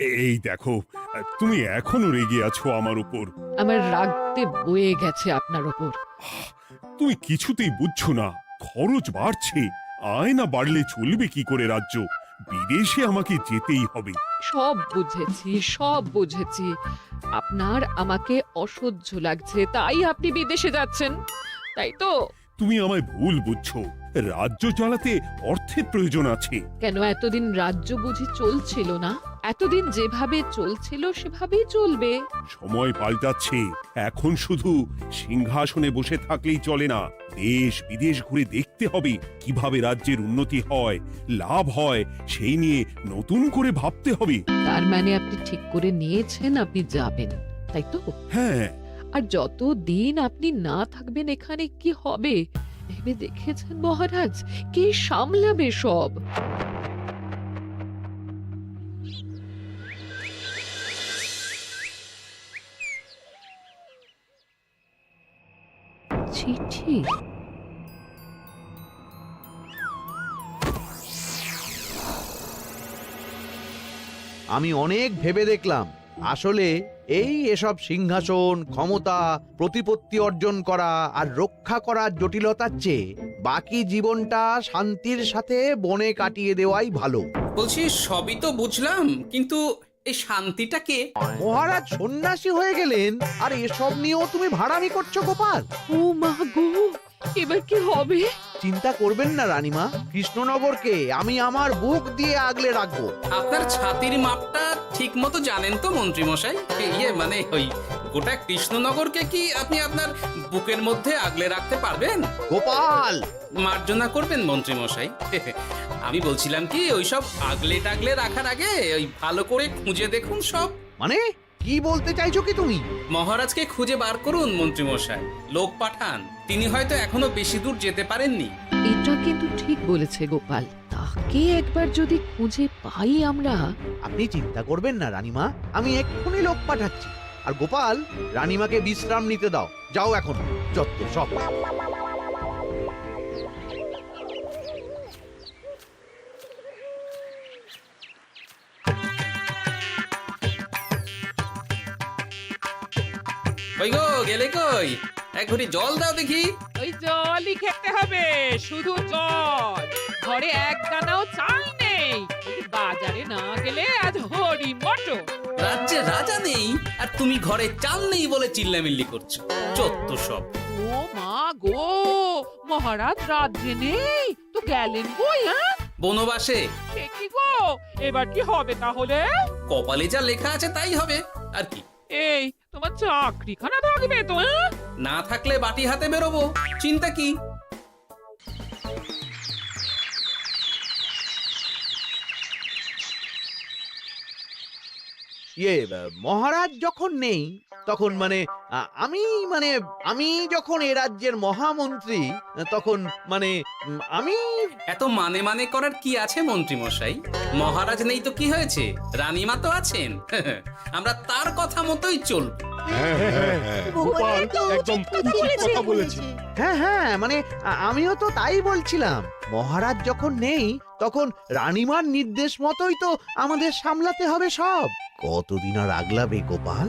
এই দেখো, তুমি এখনো রেগে আছো আমার উপর। আমার রাগতে বয়ে গেছে আপনার ওপর। তুমি কিছুতেই বুঝছো না, খরচ বাড়ছে। আয় না বাড়লে চলবে কি করে রাজ্য? বিদেশে আমাকে যেতেই হবে। সব বুঝেছি, সব বুঝেছি। আপনার আমাকে অসহ্য লাগছে, তাই আপনি বিদেশে যাচ্ছেন, তাই তো? তুমি আমায় ভুল বুঝছো। রাজ্য চালাতে অর্থের প্রয়োজন আছে। কেন এতদিন রাজ্য বুঝি চলছিল না? এতদিন যেভাবে চলছিল সেভাবেই চলবে। সময় পাল্টাচ্ছে। এখন শুধু সিংহাসনে বসে থাকলেই চলে না, দেশ বিদেশ ঘুরে দেখতে হবে কিভাবে রাজ্যের উন্নতি হয়, লাভ হয়, সেই নিয়ে নতুন করে ভাবতে হবে। তার মানে আপনি ঠিক করে নিয়েছেন আপনি যাবেন, তাই তো? হ্যাঁ। আর যতদিন আপনি না থাকবেন এখানে কি হবে ভেবে দেখেছেন মহারাজ? কে সামলাবে সব? চিঠি? আমি অনেক ভেবে দেখলাম, আসলে এসব সিংহাসন, ক্ষমতা, প্রতিপত্তি অর্জন করা আর রক্ষা করার জটিলতার চেয়ে বাকি জীবনটা শান্তির সাথে বনে কাটিয়ে দেওয়াই ভালো। বলছি সবই তো বুঝলাম, কিন্তু এই শান্তিটা কে? মহারাজ সন্ন্যাসী হয়ে গেলেন আর এসব নিয়েও তুমি ভাড়ামি করছো গোপাল? ও মা গো, এবার কি হবে? চিন্তা করবেন না রানীমা, কৃষ্ণনগরকে আমি আমার বুক দিয়ে আগলে রাখবো। আপনার ছাতির মাপটা ঠিক মতো জানেন তো মন্ত্রী মশাই? মানে ওই গোটা কৃষ্ণনগরকে কি আপনি আপনার বুকের মধ্যে আগলে রাখতে পারবেন? গোপাল! মার্জনা করবেন মন্ত্রী মশাই। আমি বলছিলাম কি, ওই সব আগলে টাগলে রাখার আগে ওই ভালো করে খুঁজে দেখুন সব। মানে কি বলতে চাইছো কি তুমি? মহারাজকে খুঁজে বার করুন মন্ত্রী মশাই, লোক পাঠান। তিনি হয়তো এখনো বেশি দূর যেতে পারেননি। এটা কিন্তু ঠিক বলেছে গোপাল, তাকে একবার যদি খুঁজে পাই আমরা। আপনি চিন্তা করবেন না রানীমা, আমি এক্ষুনি লোক পাঠাচ্ছি। আর গোপাল, রানীমাকে বিশ্রাম নিতে দাও। যাও এখন, যত সব। কই গো, গেলে কই? এক ঘটি জল দাও দেখি। ওই জলই খেতে হবে, শুধু জল। ঘরে এক দানাও চাল নেই। বাজারে না গেলে আজ হরি মটর। রাজ্যে রাজা নেই আর তুমি ঘরে চাল নেই বলে চিল্লামিল্লি করছো, চত্ব সব। ও মা গো, মহারাজ রাজ্যে নেই তো গেলেন কই? হ্যাঁ, বনবাসে। সে কি গো, এবার কি হবে তাহলে? কপালে যা লেখা আছে তাই হবে, আর কি। এই তোমার চাকরিখানা থাকবে তো? হ্যাঁ, না থাকলে বাটি হাতে বেরোবো, চিন্তা কি? মহারাজ যখন নেই তখন আমি যখন এ রাজ্যের মহামন্ত্রী, তখন আমি এত মানে করার কি আছে মন্ত্রী মশাই? মহারাজ নেই তো কি হয়েছে, রানীমা তো আছেন। আমরা তার কথা মতোই চলব। গোপাল একদম উচিত কথা বলেছে। হ্যাঁ হ্যাঁ, আমিও তো তাই বলছিলাম। মহারাজ যখন নেই তখন রানীমার নির্দেশ মতোই তো আমাদের সামলাতে হবে সব। কতদিন আর আগলাবে গোপাল?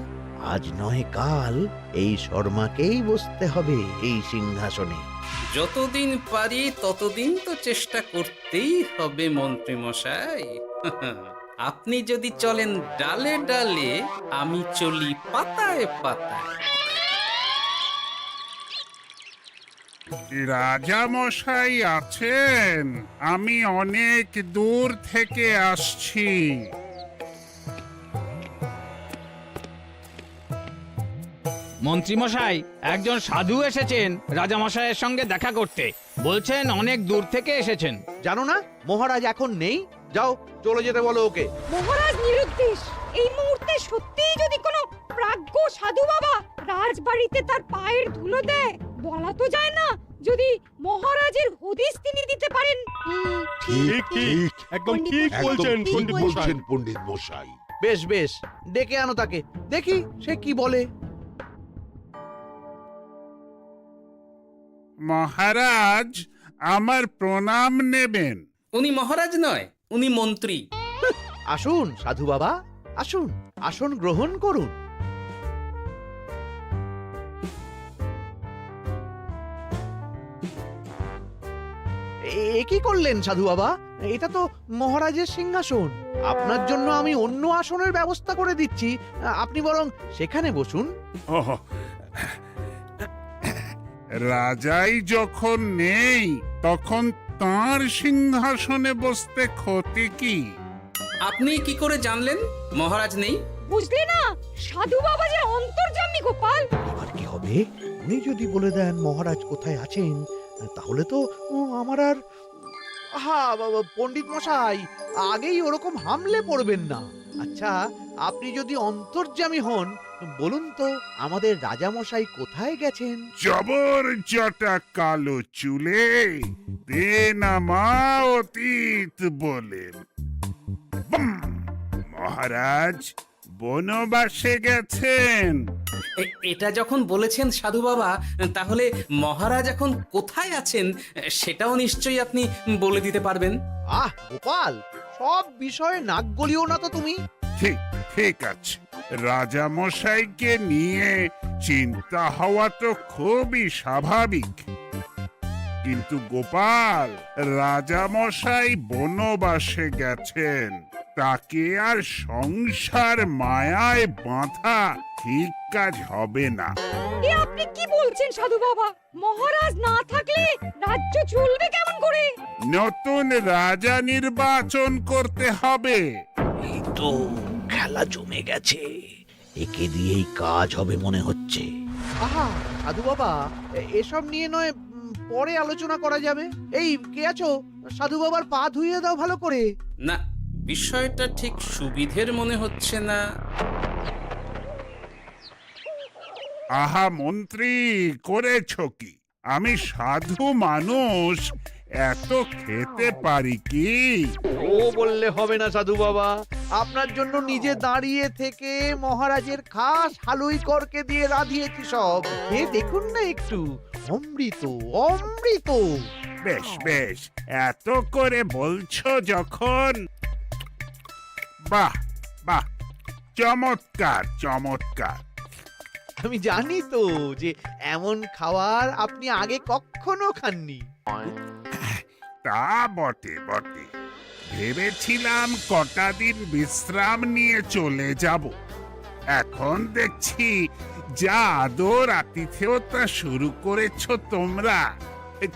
আজ নয় কাল এই শর্মাকেই বসতে হবে এই সিংহাসনে। যতদিন পারি ততদিন তো চেষ্টা করতেই হবে মন্ত্রী মশাই। আপনি যদি চলেন ডালে ডালে, আমি চলি পাতায় পাতায়। রাজা মশাই আছেন? আমি অনেক দূর থেকে আসছি। মন্ত্রীমশাই, একজন সাধু এসেছেন রাজামশাইয়ের সঙ্গে দেখা করতে। বলছেন অনেক দূর থেকে এসেছেন। জানো না মহারাজ এখন নেই? যাও, চলে যেতে বলো ওকে। মহারাজ নিরুদ্দেশ। এই মুহূর্তে সত্যিই যদি কোনো প্রাজ্ঞ সাধু বাবা রাজবাড়িতে তার পায়ের ধুলো দেয়, বলা তো যায় না যদি মহারাজের হদিস তিনি দিতে পারেন। ঠিক ঠিক, একদম ঠিক বলছেন পণ্ডিত মশাই। বেশ বেশ, ডেকে আনো তাকে, দেখি সে কি বলে। মহারাজ, আমার প্রণাম নেবেন। উনি মহারাজ নয়, উনি মন্ত্রী। আসুন সাধু বাবা, আসুন আসন গ্রহণ করুন। কি করলেন সাধু বাবা? এটা তো মহারাজের সিংহাসন। আপনার জন্য আমি অন্য আসনের ব্যবস্থা করে দিচ্ছি, আপনি বরং সেখানে বসুন। ওহ, রাজাই যখন নেই তখন তার সিংহাসনে বসতে ক্ষতি কি? আপনি কি করে জানলেন মহারাজ নেই? বুঝলে না, সাধু বাবা যে অন্তর্যামী গোপাল। এবার কি হবে? উনি যদি বলে দেন মহারাজ কোথায় আছেন, তাহলে তো আমার আর পণ্ডিত মশাই, আগেই ওরকম হামলে পড়বেন না। আচ্ছা, আপনি যদি অন্তর্যামী হন, বলুন তো আমাদের রাজা মশাই কোথায় গেছেন? জবর জটা কালো চুলে দেনামা অতীত বলেন। বুম! মহারাজ বনবাসে গেছেন। এটা যখন বলেছেন সাধু বাবা, তাহলে মহারাজ এখন কোথায় আছেন সেটাও নিশ্চয়ই আপনি বলে দিতে পারবেন। গোপাল, সব বিষয়ে নাক গলিও না তো তুমি। ঠিক ঠিক আছে, রাজা মশাইকে নিয়ে চিন্তা হওয়া তো খুবই স্বাভাবিক, কিন্তু গোপাল, রাজা মশাই বনবাসে গেছেন, তাকে আর সংসার মায়ায় বাঁধা ঠিক কাজ হবে না। এ আপনি কি বলছেন সাধু বাবা? মহারাজ না থাকলে রাজ্য চলবে কেমন করে? নতুন রাজা নির্বাচন করতে হবে। এই তো খেলা জমে গেছে, একে দিয়েই কাজ হবে মনে হচ্ছে। সাধু বাবা, এসব নিয়ে নয় পরে আলোচনা করা যাবে। এই কে আছো? সাধু বাবার পা ধুইয়ে দাও ভালো করে। না, বিষয়টা ঠিক সুবিধের মনে হচ্ছে না। আহা মন্ত্রী, করেছ কি? আমি সাধু মানুষ, এত খেতে পারি কি? ও বললে হবে না সাধু বাবা, আপনার জন্য নিজে দাঁড়িয়ে থেকে মহারাজের খাস হালুই করকে দিয়ে রাঁধিয়েছি সব। খেয়ে দেখুন না একটু, অমৃত অমৃত। বেশ বেশ, এত করে বলছো যখন, বাহ বাহ, চমৎকার চমৎকার। আমি জানি তো যে এমন খাবার আপনি আগে কখনো খাননি। তা বটে বটে, ভেবেছিলাম কটা দিন বিশ্রাম নিয়ে চলে যাব। এখন দেখছি যা আদর আতিথেয়তা শুরু করেছো তোমরা,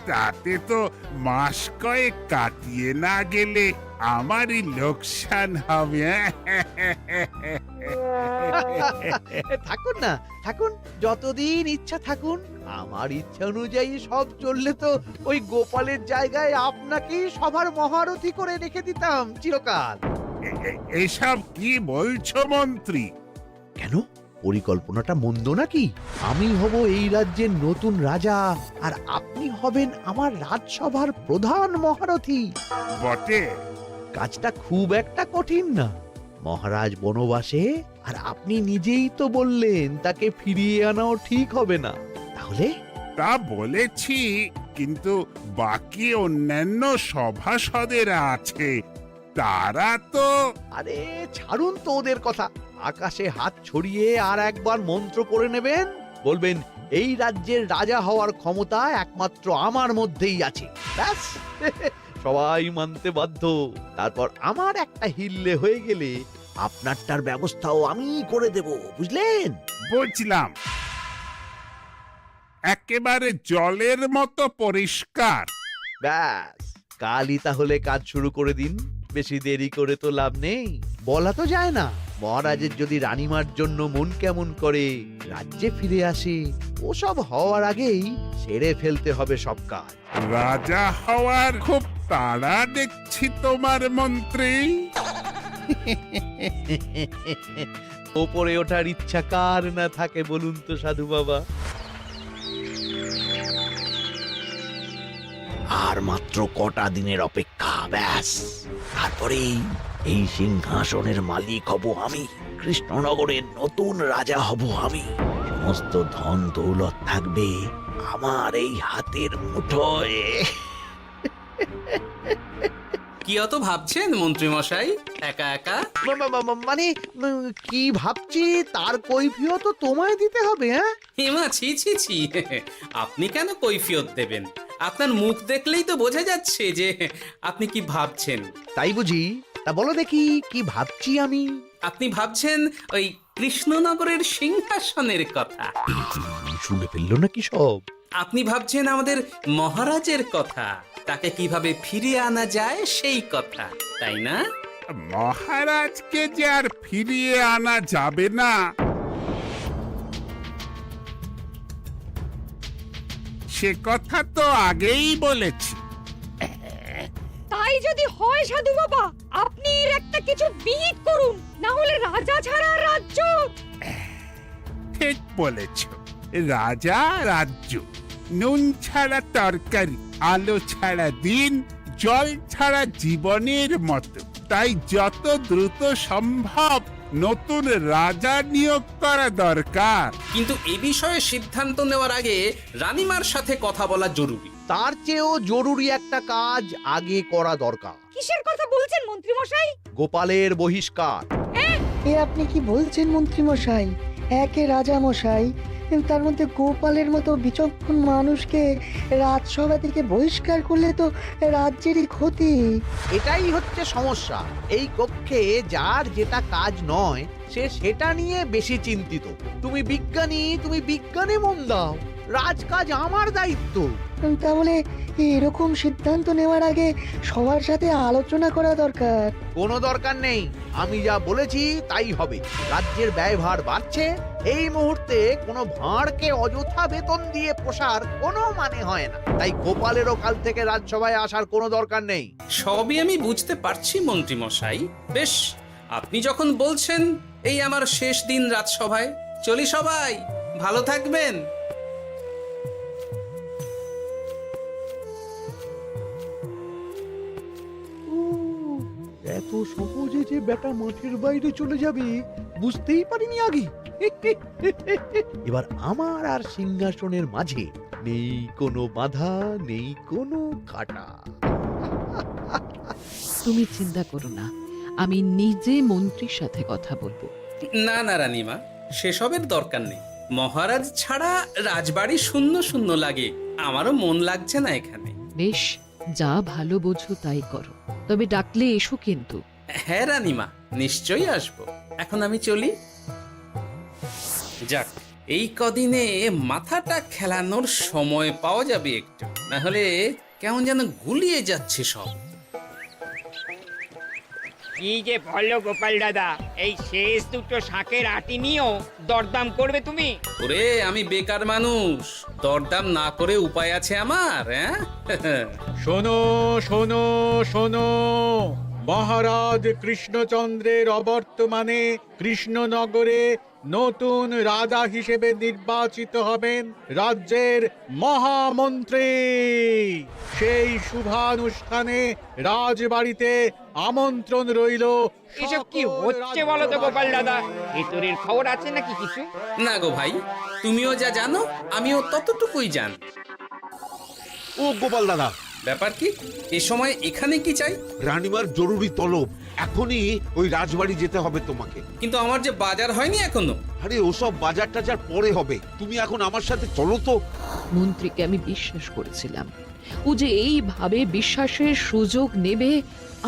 তাতে তো মাস কয়েক কাটিয়ে না গেলে আমারই লোকসান হবে। থাকুন না, থাকুন, যতদিন ইচ্ছা থাকুন। আমার ইচ্ছা অনুযায়ী সব চললে তো ওই গোপালের জায়গায় আপনাকেই সবার মহারথী করে রেখে দিতাম চিরকাল। এসব কি বলছো মন্ত্রী? কেন, পরিকল্পনাটা মন্দ নাকি? আমি হব এই রাজ্যের নতুন রাজা, আর আপনি হবেন আমার রাজসভার প্রধান মহারথী। বটে, কাজটা খুব একটা কঠিন না। মহারাজ বনবাসে, আর আপনি নিজেই তো বললেন তাকে ফিরিয়ে আনাও ঠিক হবে না। তাহলে তা বলেছি, কিন্তু বাকি অন্যান্য সভাসদেরা আছে, তারা তো। আরে ছাড়ুন তো ওদের কথা। আকাশে হাত ছড়িয়ে আর একবার মন্ত্র পড়ে নেবেন, বলবেন এই রাজ্যের রাজা হওয়ার ক্ষমতা একমাত্র আমার মধ্যেই আছে। ব্যাস, সবাই মানতে বাধ্য। তারপর আমার একটা হিল্লে হয়ে গেলে আপনারটার ব্যবস্থাও আমি করে দেব, বুঝলেন? বুঝলাম, একেবারে জলের মতো পরিষ্কার। ব্যাস, কালই তাহলে কাজ শুরু করে দিন। বেশি দেরি করে তো লাভ নেই। বলা তো যায় না, মহারাজের যদি রানীমার জন্য মন কেমন করে, রাজ্যে ফিরে আসে, ওসব হওয়ার আগেই সেরে ফেলতে হবে সব কাজ। রাজা হওয়ার খুব তাড়া দেখছি তোমার মন্ত্রী। ওপরে ওঠার ইচ্ছা কার না থাকে বলুন তো সাধু বাবা? আর মাত্র কটা দিনের অপেক্ষা, ব্যাস, তারপরেই এই সিংহাসনের মালিক হব আমি। কৃষ্ণনগরের নতুন রাজা হব আমি। সমস্ত ধন দৌলত থাকবে আমার এই হাতের মুঠোয়। কি অত ভাবছেন মন্ত্রী মশাই একা একা? মানে কি ভাবছি তার কৈফিয়ত তো তোমায় দিতে হবে, হ্যাঁ? হিমা ছি ছি ছি, আপনি কেন কৈফিয়ত দেবেন? আপনার মুখ দেখলেই তো বোঝা যাচ্ছে যে আপনি কি ভাবছেন। তাই বুঝি? তা বলো দেখি কি ভাবছি আমি। আপনি ভাবছেন ওই কৃষ্ণনগরের সিংহাসনের কথা। শুনে ফেললো নাকি সব? আপনি ভাবছেন আমাদের মহারাজের কথা, তাকে কিভাবে ফিরিয়ে আনা যায় সেই কথা, তাই না? মহারাজকে যে আর ফিরিয়ে আনা যাবে না সে কথা তো আগেই বলেছি। তাই যদি হয় সাধু বাবা, আপনি এর একটা কিছু বিহিত করুন, না হলে রাজা ছাড়া রাজ্য। ঠিক বলেছ, রাজা রাজ্য, নুন ছাড়া তরকারি, আলো ছাড়া দিন, জল ছাড়া জীবনের মতো। তাই যত দ্রুত সম্ভব নতুন রাজা নিয়োগ করা দরকার। কিন্তু এ বিষয়ে সিদ্ধান্ত নেওয়ার আগে রানীমার সাথে কথা বলা জরুরি। তার চেয়েও জরুরি একটা কাজ আগে করা দরকার। কিসের কথা বলছেন মন্ত্রী মশাই? গোপালের বহিষ্কার। এ আপনি কি বলছেন মন্ত্রী মশাই? একে রাজা মশাই, তার মধ্যে গোপালের মতো বিচক্ষণ মানুষকে রাজসভা থেকে বহিষ্কার করলে তো রাজ্যেরই ক্ষতি। এটাই হচ্ছে সমস্যা। এই কক্ষে যার যেটা কাজ নয় সে সেটা নিয়ে বেশি চিন্তিত। তুমি বিজ্ঞানী, তুমি বিজ্ঞানে মন দাও, রাজকাজ আমার দায়িত্ব। তাহলে এরকম সিদ্ধান্ত নেওয়ার আগে সবার সাথে আলোচনা করা দরকার। কোনো দরকার নেই, আমি যা বলেছি তাই হবে। রাজ্যের ব্যয়ভার বাড়ছে, এই মুহূর্তে কোনো ভাঁড়কে অযথা বেতন দিয়ে পোষার কোনো মানে হয় না। তাই গোপালেরও কাল থেকে রাজসভায় আসার কোনো দরকার নেই। সবই আমি বুঝতে পারছি মন্ত্রী মশাই। বেশ, আপনি যখন বলছেন, এই আমার শেষ দিন রাজসভায়, চলি সবাই, ভালো থাকবেন। এত সহজে যে বেটা মাঠের বাইরে চলে যাবে বুঝতেই পারিনি আগে। এবার আমার আর সিংহাসনের মাঝে নেই কোনো বাধা, নেই কোনো কাটা। তুমি চিন্তা করো না, আমি নিজে মন্ত্রীর সাথে কথা বলবো। না না রানীমা, সেসবের দরকার নেই। মহারাজ ছাড়া রাজবাড়ি শূন্য শূন্য লাগে, আমারও মন লাগছে না এখানে। বেশ, যা ভালো বোঝো তাই করো, তবে ডাকলে এসো কিন্তু। হ্যাঁ রানীমা, নিশ্চয়ই আসবো। এখন আমি চলি। যাক, এই কদিনে মাথাটা খেলানোর সময় পাওয়া যাবে একটু, না হলে কেমন যেন গুলিয়ে যাচ্ছে সব। কি যে বলো গোপাল দাদা, এই শেষ দুটো শাঁখের আটি নিয়েও দরদাম করবে তুমি? ওরে, আমি বেকার মানুষ, দরদাম না করে উপায় আছে আমার? হ্যাঁ শোনো শোনো শোনো, মহারাজ কৃষ্ণচন্দ্রের অবর্তমানে কৃষ্ণনগরে নতুন রাজা হিসেবে নির্বাচিত হবেন রাজ্যের মহামন্ত্রী। সেই শুভানুষ্ঠানে রাজবাড়িতে আমন্ত্রণ রইল। এসব কি হচ্ছে বলো তো গোপাল দাদা? ভেতরের খবর আছে নাকি কিছু? না গো ভাই, তুমিও যা জানো আমিও ততটুকুই জানি। ও গোপাল দাদা, ব্যাপার কি? এ সময় এখানে কি চাই? রানীমার জরুরি তলব, এখনই ওই রাজবাড়ি যেতে হবে তোমাকে। কিন্তু আমার যে বাজার হয়নি এখনো। আরে ওসব বাজার টাজার পরে হবে, তুমি এখন আমার সাথে চলো তো। মন্ত্রীকে আমি বিশ্বাস করেছিলাম, ও যে এইভাবে বিশ্বাসের সুযোগ নেবে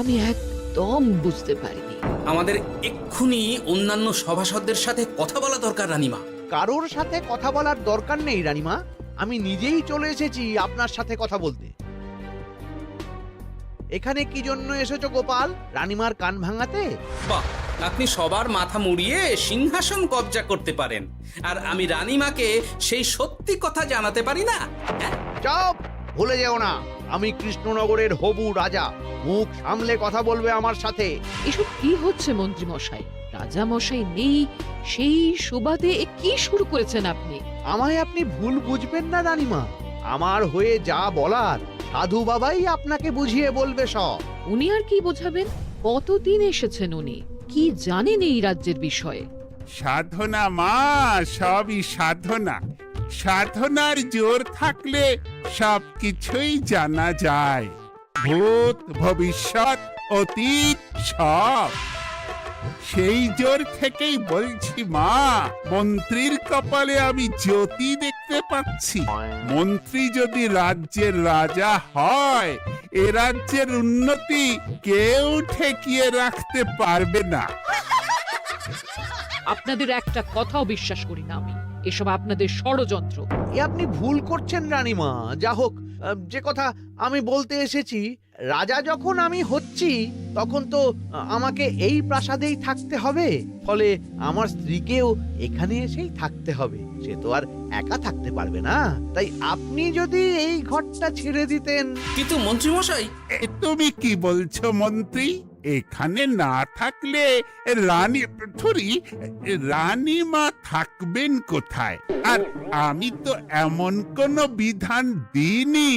আমি একদম বুঝতে পারিনি। আমাদের এক্ষুনি অন্যান্য সভাসদদের সাথে কথা বলা দরকার রানীমা। কারোর সাথে কথা বলার দরকার নেই রানীমা, আমি নিজেই চলে এসেছি আপনার সাথে কথা বলতে। এখানে কি জন্য এসেছো গোপাল? রানীমার কান ভাঙাতে? বাহ, আপনি সবার মাথা মুড়িয়ে সিংহাসন কবজা করতে পারেন, আর আমি রানীমাকে সেই সত্যি কথা জানাতে পারি না? চুপ! ভুলে যেও না, আমি কৃষ্ণনগরের হবু রাজা। মুখ সামলে কথা বলবে আমার সাথে। এসব কি হচ্ছে মন্ত্রী মশাই? রাজা মশাই নেই, সেই সুবাদে এ কি শুরু করেছেন আপনি? আমায় আপনি ভুল বুঝবেন না রানীমা, আমার হয়ে যা বলার সাধু বাবাই আপনাকে বুঝিয়ে বলবে সব। উনি আর কি বোঝাবেন? কতদিন এসেছেন উনি, কি জানেন এই রাজ্যের বিষয়ে? সাধনা মা, সবই সাধনা। সাধনার জোর থাকলে সবকিছুই জানা যায়। ভূত ভবিষ্যৎ অতীত সব। সেই জোর থেকেই বলছি মা, মন্ত্রীর কপালে আমি জ্যোতি দেখতে পাচ্ছি। মন্ত্রী যদি রাজ্যের রাজা হয়, এ রাজ্যের উন্নতি কেউ ঠেকিয়ে রাখতে পারবে না। আপনাদের একটা কথাও বিশ্বাস করি না আমি, এসব আপনাদের ষড়যন্ত্র। এ আপনি ভুল করছেন রানীমা। যা হোক, যে কথা আমি বলতে এসেছি, রাজা যখন আমি হচ্ছি তখন তো আমাকে এই প্রাসাদেই থাকতে হবে, ফলে আমার স্ত্রীকেও এখানে এসেই থাকতে হবে। সে তো আর একা থাকতে পারবে না, তাই আপনি যদি এই ঘরটা ছেড়ে দিতেন। কিন্তু মন্ত্রীমশাই, তুমি কি বলছো মন্ত্রী? এখানে না থাকলে রানীমা থাকবেন কোথায়? আর আমি তো এমন কোনো বিধান দিইনি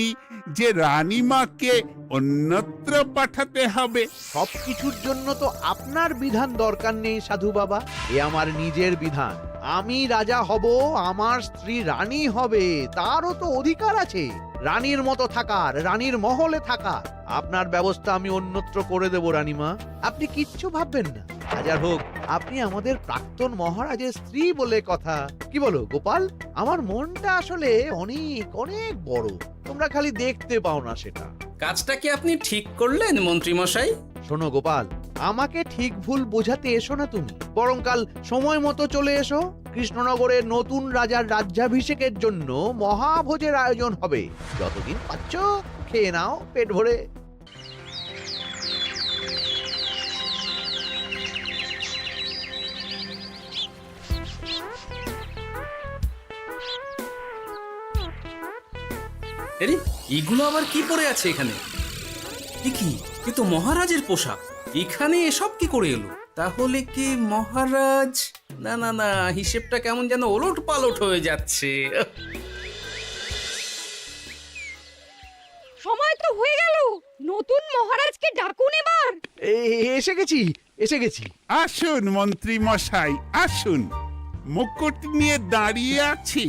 যে রানীমাকে অন্যত্র পাঠাতে হবে। সবকিছুর জন্য তো আপনার বিধান দরকার নেই সাধু বাবা, এ আমার নিজের বিধান। আমি রাজা হব, আমার স্ত্রী রানী হবে, তারও তো অধিকার আছে রানীর মতো থাকার, রানীর মহলে থাকার। আপনার ব্যবস্থা আমি অন্যত্র করে দেব রানীমা, আপনি কিচ্ছু ভাববেন না। হাজার হোক আপনি আমাদের প্রাক্তন মহারাজের স্ত্রী বলে কথা। কি বলো গোপাল? আমার মনটা আসলে অনেক অনেক বড়, তোমরা খালি দেখতে পাও না সেটা। কাজটা কি আপনি ঠিক করলেন মন্ত্রীমশাই? শোনো গোপাল, আমাকে ঠিক ভুল বোঝাতে এসো না তুমি, বরং কাল সময় মতো চলে এসো। কৃষ্ণনগরের নতুন রাজার রাজ্যাভিষেকের জন্য মহাভোজের আয়োজন হবে। যতদিন পাচ্ছ খেয়ে নাও পেট ভরে। আরে এগুলো আবার কি পরে আছে এখানে? কি এ তো মহারাজের পোশাক, এখানে এসব কি করে এলো? তাহলে কি মহারাজ? না না না, হিসেবটা কেমন যেন ওলট পালট হয়ে যাচ্ছে। সময় তো হয়ে গেল, নতুন মহারাজকে ডাকুন এবার। এসে গেছি, এসে গেছি। আসুন মন্ত্রী মশাই, আসুন। মুকুট নিয়ে দাঁড়িয়ে আছি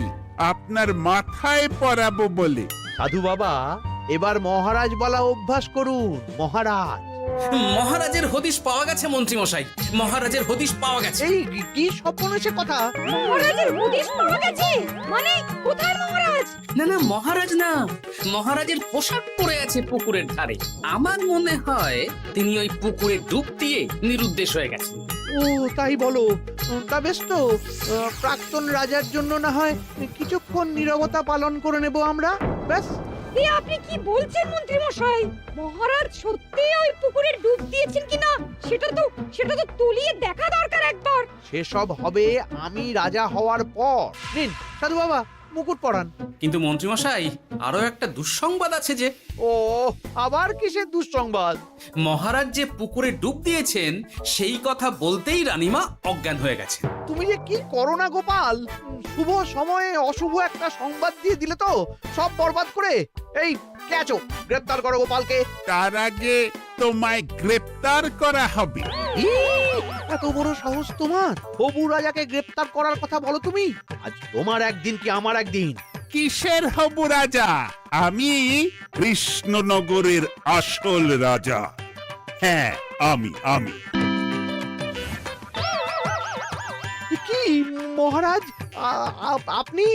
আপনার মাথায় পরাবো বলে। সাধু বাবা, এবার মহারাজ বলা অভ্যাস করুন। মহারাজ। মহারাজের হদিশ পাওয়া গেছে মন্ত্রীমশাই, মহারাজের হদিশ পাওয়া গেছে। এই কি স্বপ্ন এসে কথা? মহারাজের হদিশ পাওয়া গেছে মানে কোথায় মহারাজ? না না, মহারাজ না, মহারাজের পোশাক পরে আছে পুকুরের ধারে। আমার মনে হয় তিনি ওই পুকুরে ডুব দিয়ে নিরুদ্দেশ হয়ে গেছেন। ও তাই বলো? তা বেশ তো, প্রাক্তন রাজার জন্য না হয় কিছুক্ষণ নীরবতা পালন করে নেব আমরা, ব্যাস। এ আপনি কি বলছেন মন্ত্রী মশাই? মহারাজ সত্যি ওই পুকুরে ডুব দিয়েছেন কিনা সেটা তো তুলিয়ে দেখা দরকার একবার। সেসব হবে আমি রাজা হওয়ার পর। নিন সাধু বাবা, মুকুট পরান। কিন্তু মন্ত্রীমশাই, আরো একটা দুঃসংবাদ আছে যে। ও আবার কিসের দুঃসংবাদ? মহারাজ যে পুকুরে ডুব দিয়েছেন সেই কথা বলতেই রানীমা অজ্ঞান হয়ে গেছে। তুমি যে কি করো না গোপাল, শুভ সময়ে অশুভ একটা সংবাদ দিয়ে দিলে তো সব বরবাদ করে। এই কে আছো? গ্রেপ্তার করো গোপালকে। তার আগে তোমায় গ্রেপ্তার করা হবে। এত বড় সাহস তোমার? হবু রাজাকে গ্রেপ্তার করার কথা বলো তুমি? আজ তোমার একদিন কি আমার একদিন। কিসের হবু রাজা? আমি কৃষ্ণনগরের আসল রাজা। হ্যাঁ, আমি। কি মহারাজ, আপনি?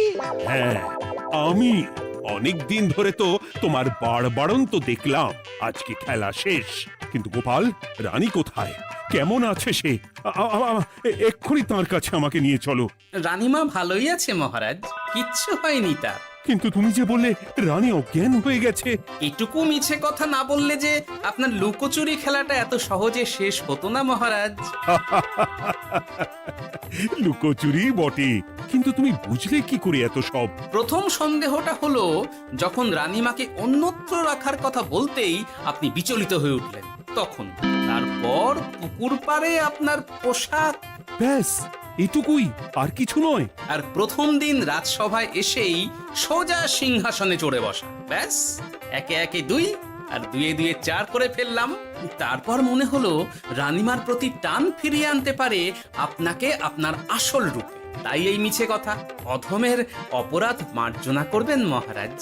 হ্যাঁ, আমি। অনেক দিন ধরে তো তোমার বাড়বাড়ন্ত দেখলাম, আজকে খেলা শেষ। কিন্তু গোপাল, রানী কোথায়? কেমন আছে সে? এক্ষুনি তার কাছে আমাকে নিয়ে চলো। রানীমা ভালোই আছে মহারাজ, কিচ্ছু হয়নি তার। কিন্তু তুমি যে বললে রানী অজ্ঞান হয়ে গেছে। এটুকু মিছে কথা না বললে যে আপনার লুকোচুরি খেলাটা এত সহজে শেষ হতো না মহারাজ। লুকোচুরি বটে, কিন্তু তুমি বুঝলে কি করে এত সব? প্রথম সন্দেহটা হলো যখন রানীমাকে অন্যত্র রাখার কথা বলতেই আপনি বিচলিত হয়ে উঠলেন, তখন। তারপর পুকুর পাড়ে আপনার পোশাক, ব্যাস এটুকুই, আর কিছু নয়। আর প্রথম দিন রাজসভায় এসেই সোজা সিংহাসনে চড়ে বসা, ব্যাস। একে একে 2 আর 2 এ 2 4 করে ফেললাম। তারপর মনে হলো রানীমার প্রতি টান ফিরিয়ে আনতে পারে আপনাকে আপনার আসল রূপে। তাই এই মিছে কথা। অধমের অপরাধ মার্জনা করবেন মহারাজ।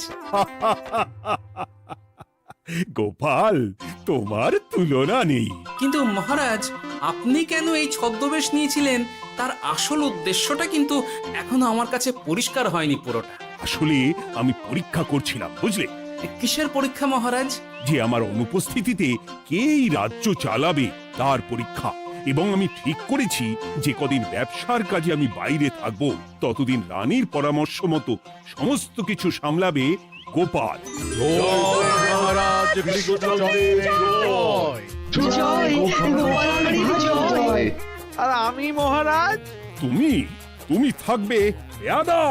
গোপাল, তোমার তুলনা নেই। কিন্তু মহারাজ, আপনি কেন এই ছদ্মবেশ নিয়েছিলেন তার আসল উদ্দেশ্যটা কিন্তু এখনো আমার কাছে পরিষ্কার হয়নি পুরোটা। আসলে আমি পরীক্ষা করছিলাম, বুঝলে, কিসের পরীক্ষা মহারাজ? যে আমার অনুপস্থিতিতে কে এই রাজ্য চালাবে তার পরীক্ষা। এবং আমি ঠিক করেছি যে কদিন ব্যবসার কাজে আমি বাইরে থাকব, ততদিন রানীর পরামর্শ মতো সমস্ত কিছু সামলাবে গোপাল। আর আমি মহারাজ? তুমি থাকবে পেয়াদা।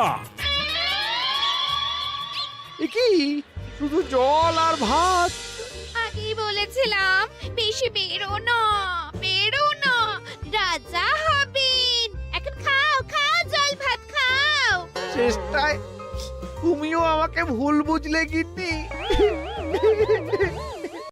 এ কি শুধু জল আর ভাত? আগেই বলেছিলাম বেশি বেরো না, বেরো না, রাজা হবেন। এখন খাও খাও, জল ভাত খাও। চেষ্টায় তুমিও আমাকে ভুল বুঝলে গিন্নি।